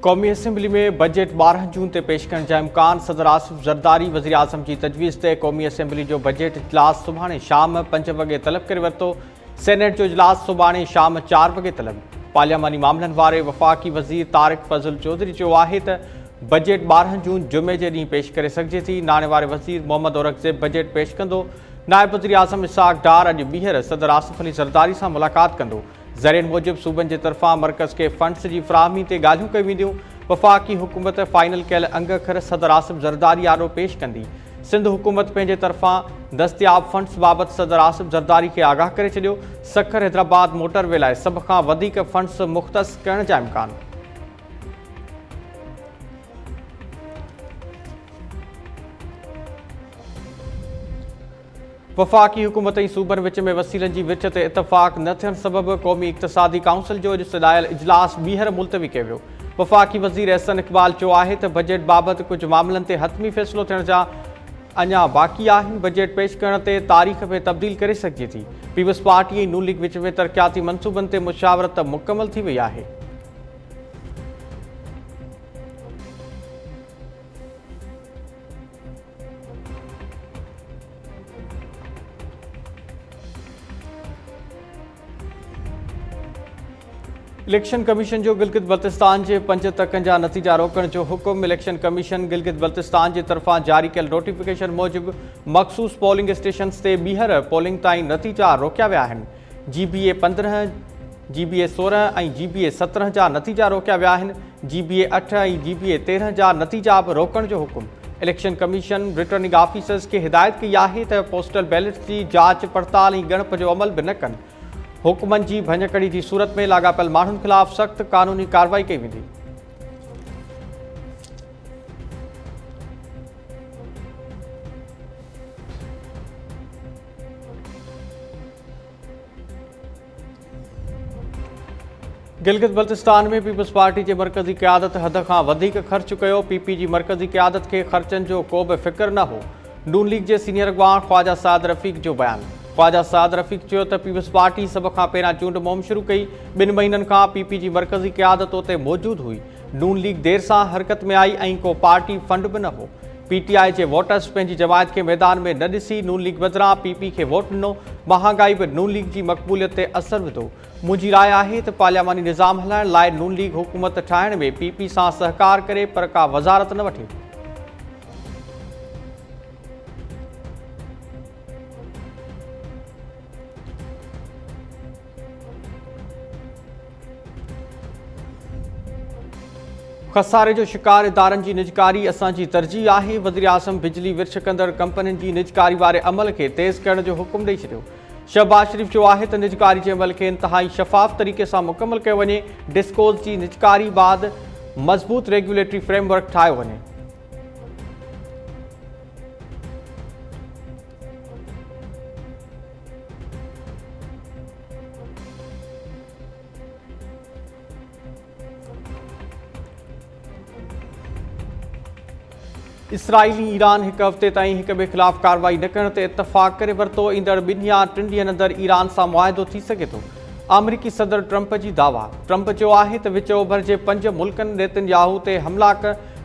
क़ौमी असम्बली में बजट 12 जून ते पेश करण जा इम्कान। सदर आसिफ ज़रदारी वज़ीर आज़म की तजवीज़ ते क़ौमी असम्बली जो बजट इजलास सुभाणे शाम 5 वॻे तलब करे वरितो। सेनेट जो इजलास सुभाणे शाम 4 वॻे तलब। पार्लियामानी मामलनि वारे वफ़ाक़ी वज़ीर तारिक फज़ल चौधरी चयो आहे त बजट 12 जून जुमे जे ॾींहुं पेश करे सघिजे थी। नाणे वारे वज़ीर मोहम्मद औरंगज़ेब बजट पेश कंदो। नायब वज़ीर आज़म इसाक डार अॼु ॿीहर सदर आसिफ अली ज़रदारी सां मुलाक़ात कंदो। ज़रियनि मूजिब सूबनि जे तरफ़ां मर्कज़ खे फंड्स जी फ़राहमी ते ॻाल्हियूं कयूं वेंदियूं। वफ़ाक़ी हुकूमत फाइनल कयल अंग अखर सदर आसिफ ज़रदारी आॾो पेश कंदी। सिंध हुकूमत पंहिंजे तरफ़ां दस्तियाब फंड्स बाबति सदर आसिफ ज़रदारी खे आगाह करे छॾियो। सखर हैदराबाद मोटरवे लाइ सभ खां वधीक फंड्स मुख़्तस करण जा इम्कान। वफ़ाक़ी हुकूमत ऐं सूबनि विच में वसीलनि जी विच ते इतफ़ाक़ न थियण सबबि क़ौमी इक़्तिसादी काउंसिल जो अॼु सॾायल इजलास ॿीहर मुलतवी कयो वियो। वफ़ाक़ी वज़ीर अहसन इक़बाल चयो आहे त बजट बाबति कुझु मामलनि ते हतमी फ़ैसिलो थियण जा अञा बाक़ी आहिनि। बजट पेश करण ते तारीख़ में तब्दील करे सघिजे थी। पीपल्स पार्टी ऐं नून लीग विच में तरक़ियाती मनसूबनि ते मुशावरत मुकमल थी वई आहे। इलेक्शन कमीशन जो गिलगित बल्तिस्तान के 5 तकनि जा नतीजा रोकण जो हुकुम। इलेक्शन कमीशन गिलगित बल्तिस्तान की तरफ़ां जारी कयल नोटिफिकेशन मूजिब मखसूस पोलिंग स्टेशन्स ते ॿीहर पोलिंग ताईं नतीजा रोकिया विया आहिनि। GBA 15, GBA 16 ऐं GBA 17 जा नतीजा रोकिया विया आहिनि। GBA 8 ऐं GBA 13 जा नतीजा बि रोकण जो हुकुम। इलेक्शन कमीशन रिटर्निंग ऑफिसर्स खे हिदायत कई आहे त पोस्टल बैलेट्स की जांच पड़ताल ऐं ॻणप जो अमल भी न कनि। हुकुमनि जी भञकड़ी जी सूरत में लाॻापियल माण्हुनि ख़िलाफ़ सख़्त क़ानूनी कार्रवाई कई वेंदी। गिलगित बल्तिस्तान में पीपल्स पार्टी के मरकज़ी क़यादत हद खां वधीक ख़र्च कयो। PP जी मरकज़ी क़यादत के ख़र्चनि जो को भी फ़िक्र न हो। नून लीग के सीनियर अॻवान ख्वाजा साद रफ़ीक जो बयान। ख्वाजा साद रफ़ीक चयो त पीपल्स पार्टी सभ खां पहिरियां चूंड मुहिम शुरू कई। 2 महीननि खां PP जी मरकज़ी क़यादत उते मौजूद हुई। नून लीग देर सां हरकत में आई ऐं को पार्टी फंड भी न हो। PTI जे वोटर्स पंहिंजी जमायत के मैदान में न ॾिसी नून लीग बदिरां PP खे वोट ॾिनो। महांगाई भी नून लीग जी मक़बूलियत ते असर विधो। मुंहिंजी राय आहे त पार्लियामानी निज़ाम हलाइण लाइ नून लीग हुकूमत ठाहिण में PP सां सहकार करे पर का वज़ारत न वठे। खसारे जो शिकार इदारनि की निजकारी असांजी तरजीह आहे। वज़ीर आज़म बिजली विर्छ कंदड़ कंपनियुनि की निजकारी वारे अमल के तेज़ करण जो हुकुम ॾेई छॾियो। शहबाज शरीफ़ चयो आहे त निजकारी के अमल के इंतहाई शफ़ाफ़ तरीक़े सां मुकमल कयो वञे। डिस्कोज़ की निजकारी बाद मज़बूत रेगुलेटरी फ्रेमवर्क ठाहियो वञे। इसराइली ईरान एक हफ़्ते ताईं हिक ॿिए ख़िलाफ़ कार्रवाई न करण ते इतफ़ाक़ करे वरितो। ईंदड़ 2 या 3 ॾींहनि अंदरि ईरान सां मुआहिदो थी सघे थो। अमरीकी सदर ट्रंप जी दावा। ट्रंप चयो आहे त विच ओभर जे 5 मुल्कनि नेतन्याहू ते हमला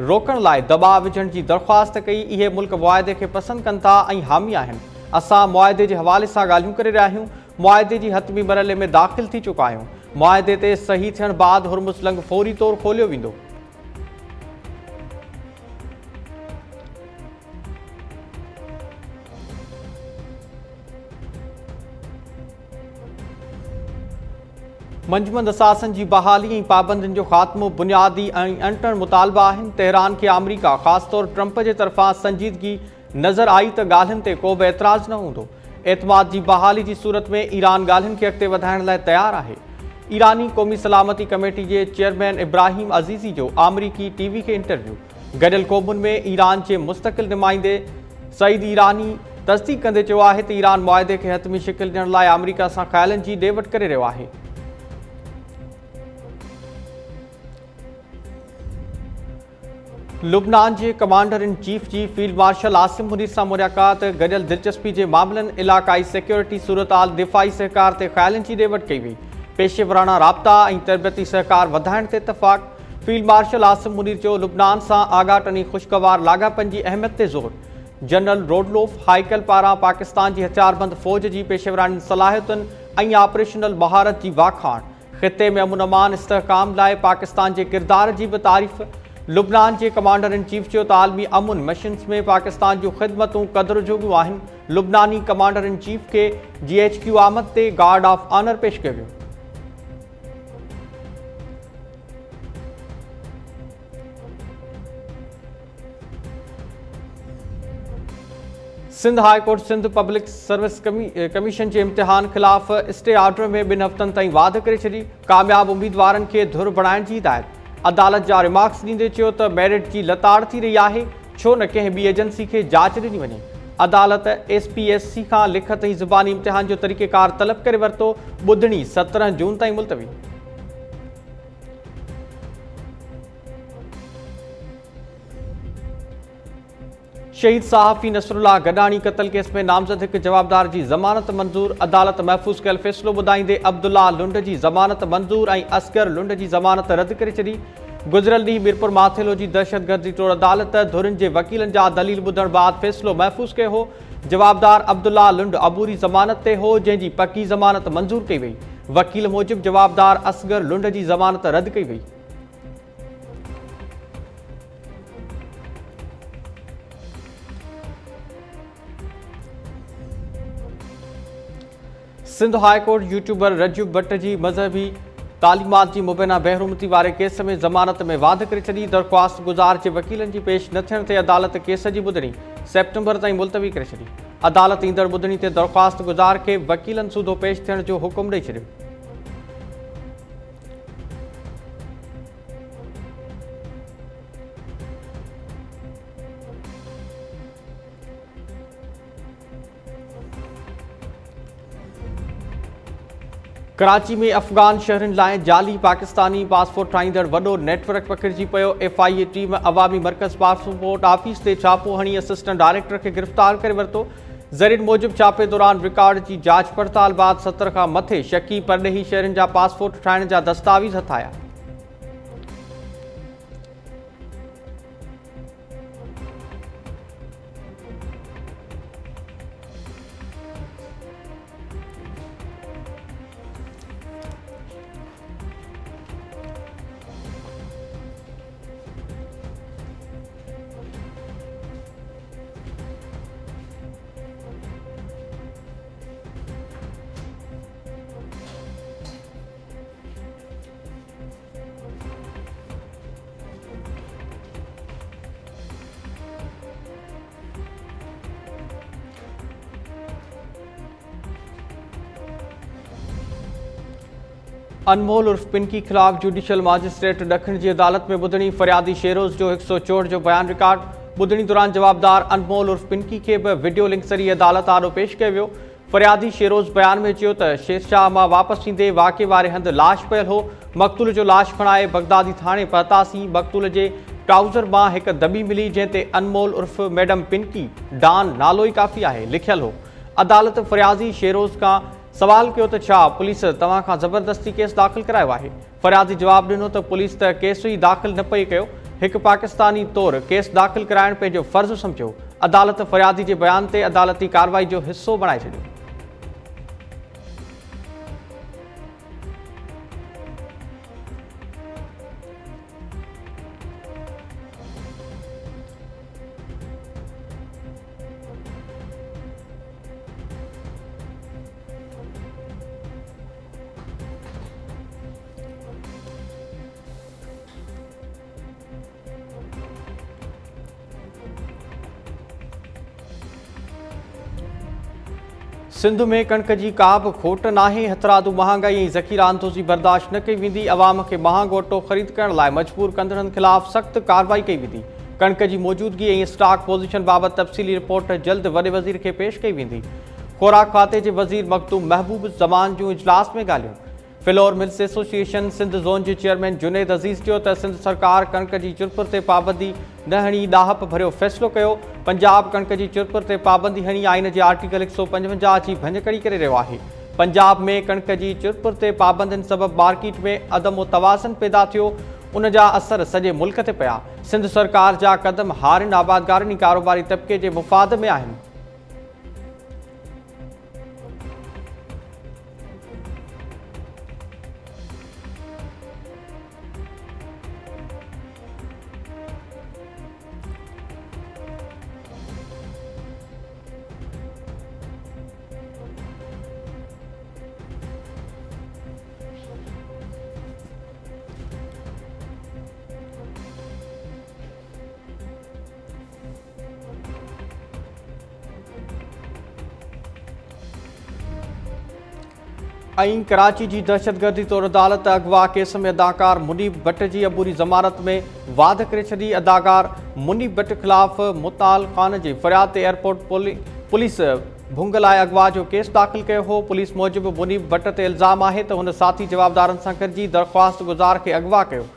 रोकण लाइ दबाव विझण जी दरख़्वास्त कई। इहे मुल्क मुआहिदे खे पसंदि कनि था ऐं हामी आहिनि। असां मुआहिदे जे हवाले सां ॻाल्हियूं करे रहिया आहियूं। मुआहिदे जी हतमी मरहले में दाख़िल थी चुका आहियूं। मुआहिदे ते सही थियण बाद हुरमुज़ लंघ फौरी तौर खोलियो वेंदो। मंजमंद असासन की बहाली ऐं पाबंदियुनि जो ख़ात्मो बुनियादी ऐं अणटण मुतालबा आहिनि। तेहरान के अमरीका ख़ासि तौर ट्रंप जे तरफ़ां संजीदगी नज़र आई त ॻाल्हियुनि ते को बि एतिराज़ न हूंदो। एतमाद की बहाली की सूरत में ईरान ॻाल्हियुनि खे अॻिते वधाइण लाइ तयारु आहे। ईरानी क़ौमी सलामती कमेटी के चेयरमैन इब्राहिम अज़ीज़ी जो अमरीकी TV के इंटरव्यू। गॾियल क़ौमुनि में ईरान के मुस्तक़िल नुमाइंदे सईद ईरानी तस्दीक कंदे चयो आहे त ईरान मुआहिदे खे हतमी शिकिल ॾियण लाइ अमरीका सां ख़्यालनि जी ॾे वठि करे रहियो आहे। लुबनान के कमांडर इन चीफ की फील्ड मार्शल आसिम मुनीर सां मुलाक़ात। गॾियल दिलचस्पी के मामलनि इलाक़ाई सिक्योरिटी सूरत-हाल दिफ़ाई सहकार ते ख़्यालनि जी ॾे वठि कई वई। पेशेवराना राब्ता ऐं तरबियती सहकार वधाइण ते इतफ़ाक़। फील्ड मार्शल आसिम मुनीर चयो लुबनान सां आगाटनी खुशगवार लाॻापनि जी अहमियत ते ज़ोर। जनरल रोडलोफ हाइकल पारां पाकिस्तान जी हथियारबंद फ़ौज जी पेशेवरानी सलाहियतुनि ऐं ऑपरेशनल महारत जी वाखाण। ख़िते में अमन अमान इस्तेहकाम लाइ पाकिस्तान जे किरदार जी बि तारीफ़। लुबनान जे कमांडर इन चीफ चयो त आलमी अमुन मिशन्स में पाकिस्तान जूं ख़िदमतूं क़दुर जोॻियूं आहिनि। लुबनानी कमांडर इन चीफ खे GHQ आमद ते गार्ड ऑफ ऑनर पेश कयो वियो। Sindh high court Sindh public service commission जे इम्तिहान ख़िलाफ़ स्टे ऑर्डर में 2 हफ़्तनि ताईं वाध करे छॾी। कामयाब उम्मीदवारनि खे धुर बणाइण जी हिदायत। अदालत जा रिमार्क्स ॾींदे चयो त मेरिट जी लताड़ थी रही आहे, छो न कंहिं ॿी एजेंसी खे जांच ॾिनी वञे। अदालत SPSC खां लिखत ऐं ज़ुबानी इम्तिहान जो तरीक़ेकार तलब करे वरितो। ॿुधणी 17 जून ताईं मुलतवी। शहीद सहाफ़ी नसरुल्लाह गडानी क़त्ल केस में नामज़द हिकु जवाबदार जी ज़मानत मंज़ूर। अदालत महफ़ूज़ कयल फ़ैसिलो ॿुधाईंदे अब्दुल्ला लुंड जी ज़मानत मंज़ूर ऐं असगर लुंड जी ज़मानत रद्द करे छॾी। गुज़िरियल ॾींहुं मीरपुर माथेलो जी दहशतगर्दी टोड़ अदालत धुरिन जे वकीलनि जा दलील ॿुधण बाद फ़ैसिलो महफ़ूज़ कयो हो। जवाबदार अब्दुल्ला लुंड अबूरी ज़मानत ते हो, जंहिंजी पकी ज़मानत मंज़ूर कई वई। वकील मूजिबि जवाबदार असगर लुंड जी ज़मानत रद्द कई वई। सिंध हाई कोर्ट यूट्यूबर रजू भट्ट जी मज़हबी तालीमात जी मुबैना बेहरूमती वारे केस में ज़मानत में वाध करे छॾी। दरख़्वास्त गुज़ार जे वकीलनि जी पेश न थियण ते अदालत केस जी ॿुधणी सेप्टेंबर ताईं मुलतवी करे छॾी। अदालत ईंदड़ ॿुधणी ते दरख़्वास्त गुज़ार खे वकीलनि सूदो पेश थियण जो हुकुम ॾेई छॾियो। कराची में अफ़गान शहरनि लाइ जाली पाकिस्तानी पासपोर्ट ठाहींदड़ वॾो नेटवर्क पकिड़िजी पियो। FIA टीम अवामी मर्कज़ पासपोर्ट ऑफिस ते छापो हणी असिस्टेंट डायरेक्टर खे गिरफ़्तार करे वरितो। ज़रीन मूजिबि छापे दौरान रिकॉर्ड जी जांच पड़ताल बाद 70 खां मथे शकी परॾेही शहरनि जा पासपोर्ट ठाहिण जा दस्तावेज़ हथ आया। अनमोल उर्फ पिंकी खिलाफ जुडिशियल मजिस्ट्रेट ॾखिण जी अदालत में ॿुधणी। फरियादी शेरोज़ जो 164 जो बयान रिकॉर्ड। ॿुधणी दौरान जवाबदार अनमोल उर्फ पिंकी खे बि वीडियो लिंक ज़रिए अदालत आॾो पेश कयो वियो। फरियादी शेरोज़ बयान में चयो त शेरशाह मां वापसि ईंदे वाक़े वारे हंधि लाश पियल हो। मक़तूल जो लाश खणाए बगदादी थाणे पहुतासीं। मक़तूल जे ट्राउज़र मां हिकु दॿी मिली जंहिं ते अनमोल उर्फ मैडम पिंकी डॉन नालो ई काफ़ी आहे लिखियलु हो। अदालत फरियादी शेरोज़ खां सवाल कयो त छा पुलिस तव्हां खां ज़बरदस्ती केस दाख़िल करायो आहे। फरियादी जवाबु ॾिनो त पुलिस त केस ई दाख़िल न पई कयो। हिकु पाकिस्तानी तौरु केस दाख़िल कराइण पंहिंजो फ़र्ज़ु सम्झो। अदालत फरियादी जे बयान ते अदालती कार्रवाई जो हिसो बणाए छॾियो। सिंध में कणक जी का बि खोट नाहे। हथरादू महांगाई ऐं ज़ख़ीरा अंदोज़ी बर्दाश्त न कई वेंदी। अवाम खे महांगो अटो ख़रीद करण लाइ मजबूर कंदड़नि ख़िलाफ़ सख़्त कार्रवाई कई वेंदी। कणक जी मौजूदगी ऐं स्टॉक पोज़ीशन बाबति तफ़सीली रिपोर्ट जल्द वॾे वज़ीर खे पेश कई वेंदी। ख़ुराक खाते जे वज़ीर मखदूम महबूब ज़मान जूं इजलास में ॻाल्हियूं। Flour mills association Sindh zone जे चेयरमैन जुनेद अज़ीज़ चयो त सिंध सरकार कणक जी चुरपुर ते पाबंदी न हणी ॾाहप भरियो फ़ैसिलो कयो। पंजाब कणक जी चुरपुर ते पाबंदी हणी आइन जे आर्टिकल 155 जी भञकड़ी करे रहियो आहे। पंजाब में कणक जी चुरपुर ते पाबंदियुनि सबबि मार्केट में अदम तवाज़न पैदा थियो। उन जा असर सॼे मुल्क ते पिया। सिंध सरकार जा क़दम हारिन आबादगारनि कारोबारी तबिके जे मुफ़ाद में आहिनि। कराची जी दहशतगर्दी तौर अदालत अगवा केस में अदाकार मुनीब भट्ट की अबूरी ज़मानत में वाद करे छॾी। अदाकार मुनीब भट्ट खिलाफ़ मुताल ख़ान जी फ़रियाद ते एयरपोर्ट पुलिस भुंग लाइ अगवा जो केस दाख़िल किया हो। पुलिस मूजिब मुनीब भट्ट ते इल्ज़ाम है तो हुन साथी जवाबदारन सां गॾिजी दरख्वास्त गुज़ार के अगवा किया।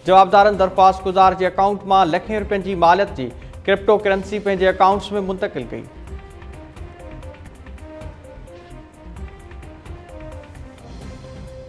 जवाबदारन दरख्वास्त गुज़ार के अकाउंट में लखें रुपयनि की मालियत की क्रिप्टो करेंसी पंहिंजे अकाउंट्स में मुंतकिल कई।